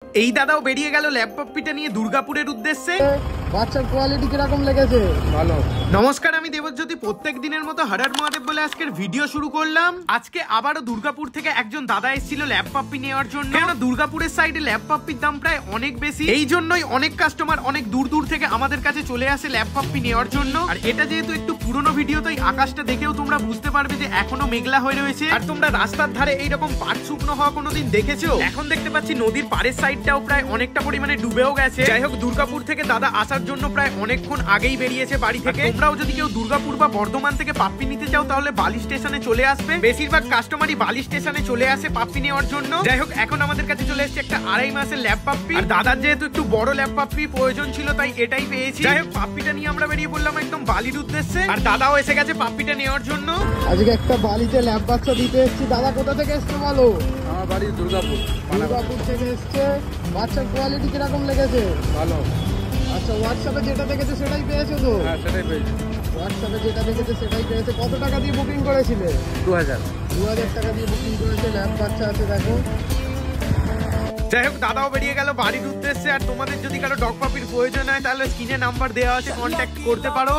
এই দাদাও বেরিয়ে গেল ল্যাব পাপ্পিটা নিয়ে দুর্গাপুরের উদ্দেশ্যে। বাচ্চার কোয়ালিটি কিরকম লেগেছে? ভালো। নমস্কার, আমি দেবজ্যোতি। প্রত্যেক দিনের মতো হরর মহাদেব বলে আজকের ভিডিও শুরু করলাম। আজকে আবারও দুর্গাপুর থেকে একজন দাদা এসেছিল ল্যাব পাপ্পি নেওয়ার জন্য। কেন দুর্গাপুরের সাইডে ল্যাব পাপ্পির দাম প্রায় অনেক বেশি, এই জন্যই অনেক কাস্টমার অনেক দূর দূর থেকে আমাদের কাছে চলে আসে ল্যাব পাপ্পি নেওয়ার জন্য। আর এটা যেহেতু একটু পুরনো ভিডিও, তাই আকাশটা দেখেও তোমরা বুঝতে পারবে যে এখনো মেঘলা হয়ে রয়েছে। আর তোমরা রাস্তার ধারে এইরকম পাট শুকনো হওয়া কোনোদিন দেখেছো? এখন দেখতে পাচ্ছি নদীর পাড়ের সাইডটাও প্রায় অনেকটা পরিমাণে ডুবেও গেছে। যাই হোক, দুর্গাপুর থেকে দাদা আসার জন্য প্রায় অনেকক্ষণ আগেই বেরিয়েছে বাড়ি থেকে। তোমরাও যদি কেউ দুর্গাপুর বা বর্ধমান থেকে পাপ্পি নিতে চাও তাহলে বালি স্টেশনে চলে আসবে। বেশিরভাগ কাস্টমারই বালি স্টেশনে চলে আসে পাপ্পি নেওয়ার জন্য। যাই হোক, এখন আমাদের কাছে চলে এসেছে একটা 2.5 মাসের ল্যাব পাপ্পি। আর দাদার যেহেতু একটু বড় ল্যাব পাপ্পি প্রয়োজন ছিল, তাই এটাই পেয়েছি। যাই হোক, পাপ্পিটা নিয়ে আমরা বেরিয়ে পড়লাম একদম বালির উদ্দেশ্যে। আর দাদাও এসে গেছে পাপ্পিটা নেওয়ার জন্য। আজকে একটা বালিতে ল্যাব বাচ্চা দিতে এসেছি। দাদা কোথা থেকে এসছে বলো? আমার বাড়ি দুর্গাপুর। দুর্গাপুর থেকে এসছে। বাচ্চার কোয়ালিটি কিরকম লেগেছে? ভালো। আচ্ছা, হোয়াটসঅ্যাপে যেটা দেখেছে সেটাই পেয়েছো তো? হ্যাঁ, সেটাই পেয়েছি। হোয়াটসঅ্যাপে যেটা দেখেছে সেটাই পেয়েছে। কত টাকা দিয়ে বুকিং করেছিলে? 2000 টাকা দিয়ে বুকিং করেছে। ল্যাব বাচ্চা আছে দেখো। যাই হোক, দাদাও বেরিয়ে গেল বাড়ির উদ্দেশ্যে। আর তোমাদের যদি কারো ডগ পাপির প্রয়োজন হয় তাহলে স্ক্রিনে নাম্বার দেওয়া আছে, কন্ট্যাক্ট করতে পারো।